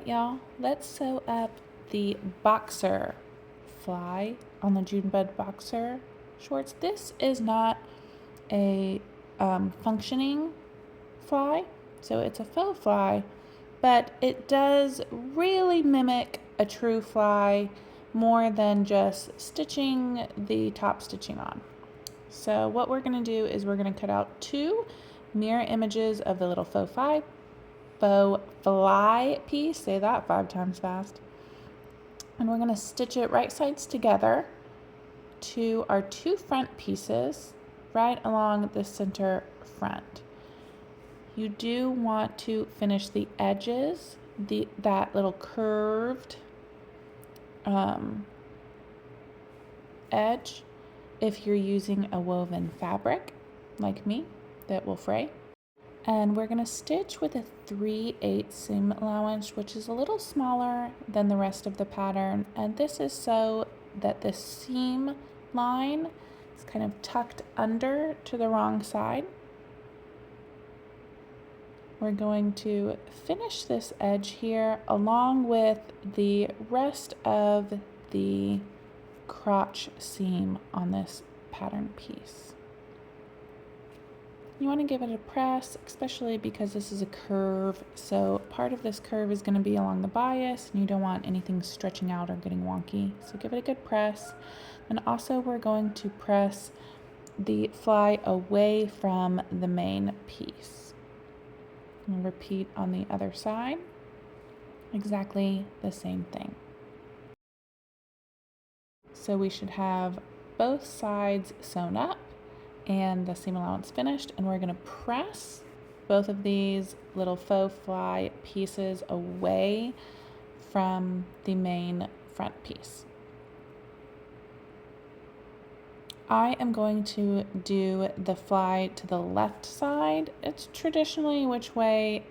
right, y'all, let's sew up the boxer fly on the June Bud boxer shorts. This is not a functioning fly, so it's a faux fly, but it does really mimic a true fly more than just stitching the top stitching on. So what we're going to do is we're going to cut out 2 mirror images of the little faux fly piece, say that 5 times fast, and we're going to stitch it right sides together to our 2 front pieces right along the center front. You do want to finish the edges, that little curved edge if you're using a woven fabric like me that will fray. And we're going to stitch with a 3/8 seam allowance, which is a little smaller than the rest of the pattern. And this is so that the seam line is kind of tucked under to the wrong side. We're going to finish this edge here along with the rest of the crotch seam on this pattern piece. You want to give it a press, especially because this is a curve, so part of this curve is going to be along the bias, and you don't want anything stretching out or getting wonky, so give it a good press. And also we're going to press the fly away from the main piece. And repeat on the other side, exactly the same thing. So we should have both sides sewn up and the seam allowance finished, and we're going to press both of these little faux fly pieces away from the main front piece. I am going to do the fly to the left side. It's traditionally which way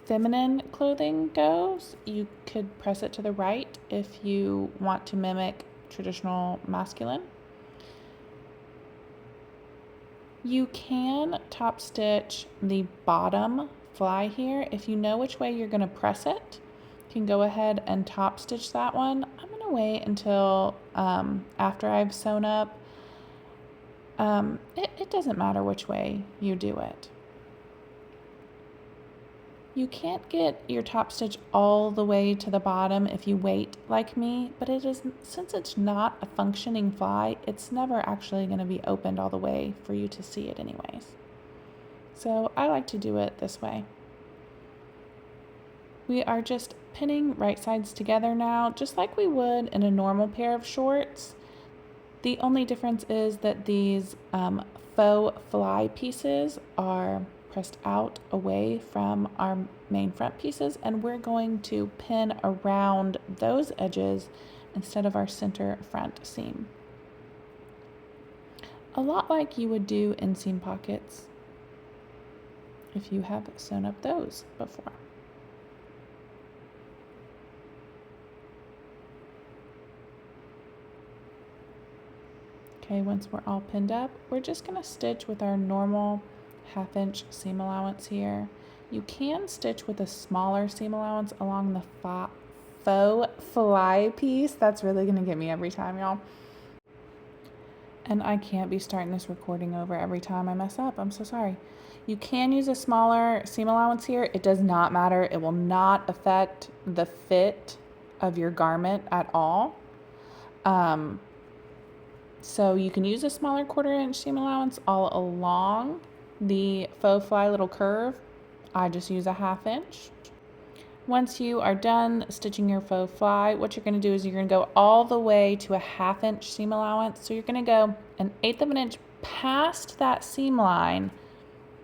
feminine clothing goes. You could press it to the right if you want to mimic traditional masculine. You can top stitch the bottom fly here. If you know which way you're going to press it, you can go ahead and top stitch that one. I'm going to wait until after I've sewn up. It doesn't matter which way you do it. You can't get your top stitch all the way to the bottom if you wait like me, but since it's not a functioning fly, it's never actually going to be opened all the way for you to see it anyways. So I like to do it this way. We are just pinning right sides together now, just like we would in a normal pair of shorts. The only difference is that these faux fly pieces are pressed out away from our main front pieces, and we're going to pin around those edges instead of our center front seam. A lot like you would do in seam pockets if you have sewn up those before. Okay, once we're all pinned up, we're just going to stitch with our normal 1/2 inch seam allowance here. You can stitch with a smaller seam allowance along the faux fly piece. That's really going to get me every time, y'all. And I can't be starting this recording over every time I mess up. I'm so sorry. You can use a smaller seam allowance here. It does not matter. It will not affect the fit of your garment at all. So you can use a smaller 1/4 inch seam allowance all along the faux fly little curve. I just use a 1/2 inch. Once you are done stitching your faux fly, what you're going to do is you're going to go all the way to a 1/2 inch seam allowance. So you're going to go 1/8 of an inch past that seam line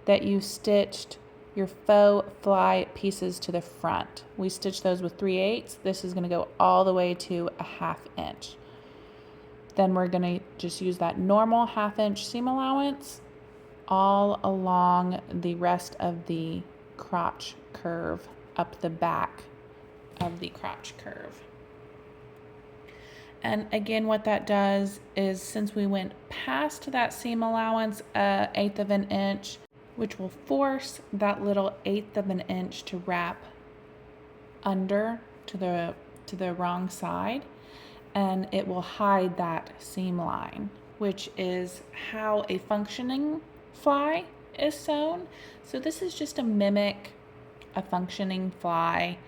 that you stitched your faux fly pieces to the front. We stitched those with 3/8. This is going to go all the way to a 1/2 inch. Then we're going to just use that normal 1/2 inch seam allowance all along the rest of the crotch curve, up the back of the crotch curve. And again, what that does is, since we went past that seam allowance 1/8 of an inch, which will force that little 1/8 of an inch to wrap under to the wrong side, and it will hide that seam line, which is how a functioning fly is sewn. So this is just to mimic a functioning fly,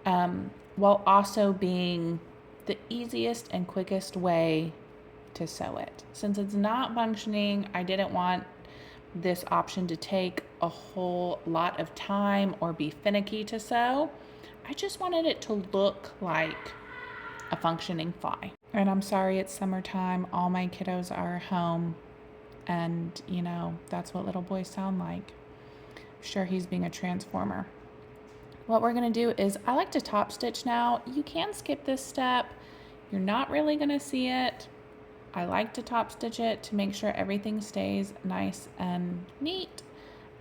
while also being the easiest and quickest way to sew it. Since it's not functioning, I didn't want this option to take a whole lot of time or be finicky to sew. I just wanted it to look like a functioning fly. And I'm sorry, it's summertime. All my kiddos are home, and you know, that's what little boys sound like. I'm sure he's being a transformer. What we're gonna do is, I like to top stitch now. You can skip this step. You're not really gonna see it. I like to top stitch it to make sure everything stays nice and neat.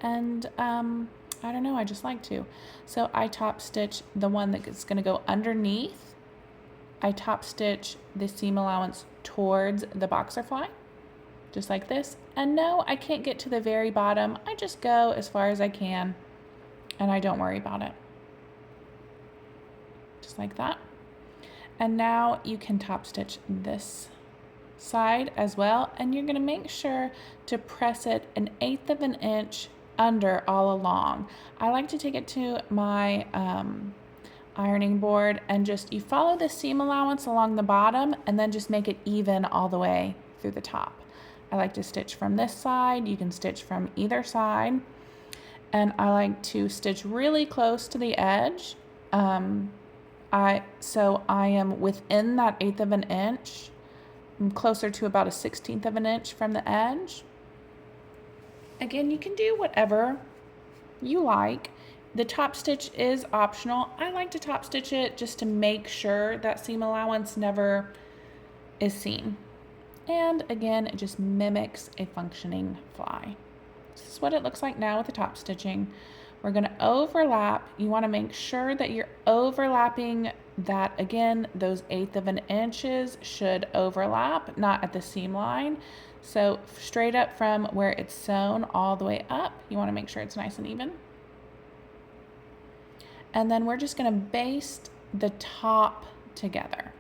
And I don't know, I just like to. So I top stitch the one that's gonna go underneath. I top stitch the seam allowance towards the boxer fly, just like this. And no, I can't get to the very bottom. I just go as far as I can, and I don't worry about it. Just like that. And now you can top stitch this side as well, and you're going to make sure to press it 1/8 of an inch under all along. I like to take it to my ironing board, and just, you follow the seam allowance along the bottom and then just make it even all the way through the top. I like to stitch from this side. You can stitch from either side, and I like to stitch really close to the edge. So I am within that 1/8 of an inch. I'm closer to about a 1/16 of an inch from the edge. Again, you can do whatever you like. The top stitch is optional. I like to top stitch it just to make sure that seam allowance never is seen. And again, it just mimics a functioning fly. This is what it looks like now with the top stitching. We're going to overlap. You want to make sure that you're overlapping that. Again, those 1/8 of an inches should overlap, not at the seam line. So straight up from where it's sewn all the way up, you want to make sure it's nice and even. And then we're just going to baste the top together.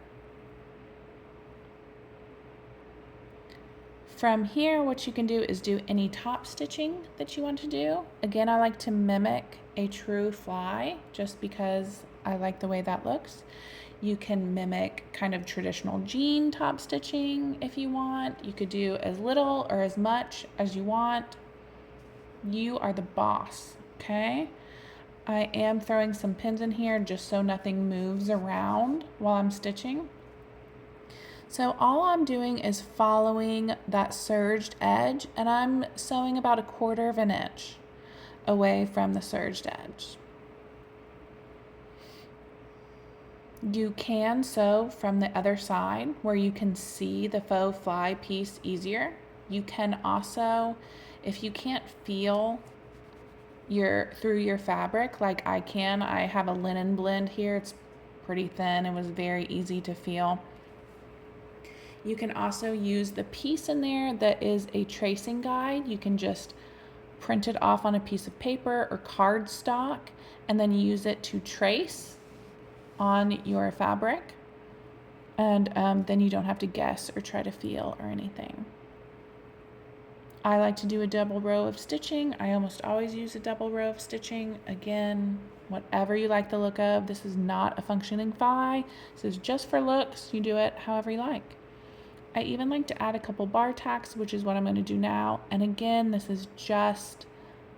From here, what you can do is do any top stitching that you want to do. Again, I like to mimic a true fly just because I like the way that looks. You can mimic kind of traditional jean top stitching if you want. You could do as little or as much as you want. You are the boss, okay? I am throwing some pins in here just so nothing moves around while I'm stitching. So all I'm doing is following that serged edge, and I'm sewing about 1/4 of an inch away from the serged edge. You can sew from the other side where you can see the faux fly piece easier. You can also, if you can't feel through your fabric like I can, I have a linen blend here. It's pretty thin. It was very easy to feel. You can also use the piece in there that is a tracing guide. You can just print it off on a piece of paper or cardstock and then use it to trace on your fabric. And then you don't have to guess or try to feel or anything. I like to do a double row of stitching. I almost always use a double row of stitching. Again, whatever you like the look of. This is not a functioning fly. This is just for looks. You do it however you like. I even like to add a couple bar tacks, which is what I'm going to do now. And again, this is just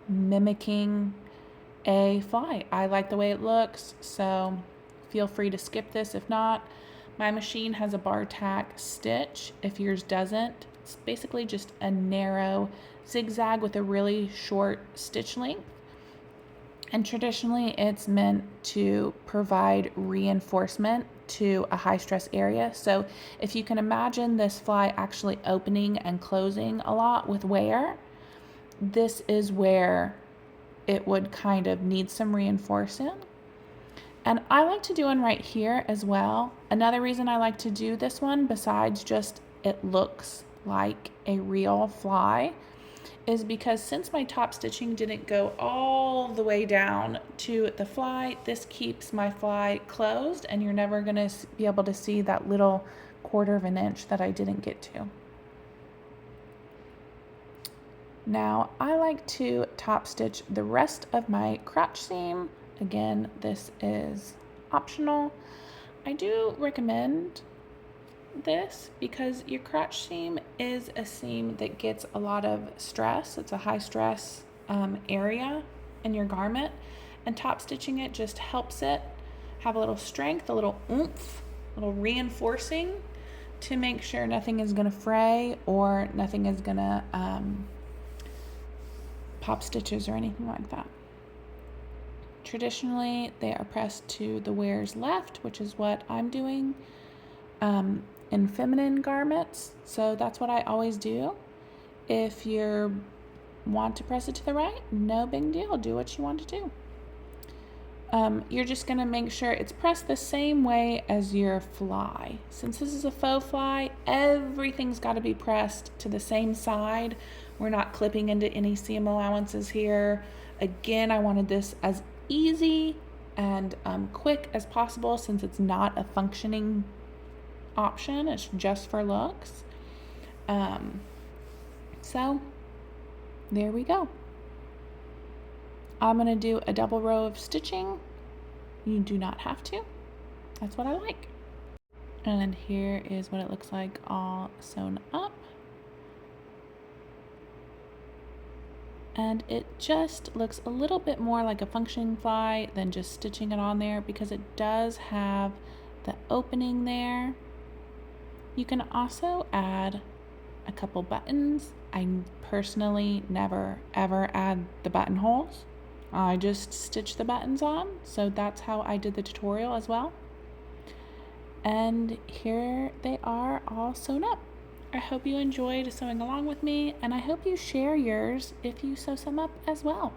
mimicking a fly. I like the way it looks, so feel free to skip this if not. My machine has a bar tack stitch. If yours doesn't, it's basically just a narrow zigzag with a really short stitch length. And traditionally, it's meant to provide reinforcement to a high stress area. So if you can imagine this fly actually opening and closing a lot with wear, this is where it would kind of need some reinforcement. And I like to do one right here as well. Another reason I like to do this one, besides just it looks like a real fly, is because since my top stitching didn't go all the way down to the fly, this keeps my fly closed and you're never gonna be able to see that little 1/4 of an inch that I didn't get to. Now I like to top stitch the rest of my crotch seam. Again, this is optional. I do recommend this because your crotch seam is a seam that gets a lot of stress. It's a high stress area in your garment, and top stitching it just helps it have a little strength, a little oomph, a little reinforcing to make sure nothing is going to fray or nothing is going to pop stitches or anything like that. Traditionally, they are pressed to the wearer's left, which is what I'm doing in feminine garments. So that's what I always do. If you want to press it to the right, no big deal. Do what you want to do. You're just going to make sure it's pressed the same way as your fly. Since this is a faux fly, everything's got to be pressed to the same side. We're not clipping into any seam allowances here. Again, I wanted this as easy and quick as possible since it's not a functioning option. It's just for looks. So there we go. I'm going to do a double row of stitching. You do not have to. That's what I like. And here is what it looks like all sewn up. And it just looks a little bit more like a functioning fly than just stitching it on there because it does have the opening there. You can also add a couple buttons. I personally never ever add the buttonholes. I just stitch the buttons on, so that's how I did the tutorial as well. And here they are all sewn up. I hope you enjoyed sewing along with me, and I hope you share yours if you sew some up as well.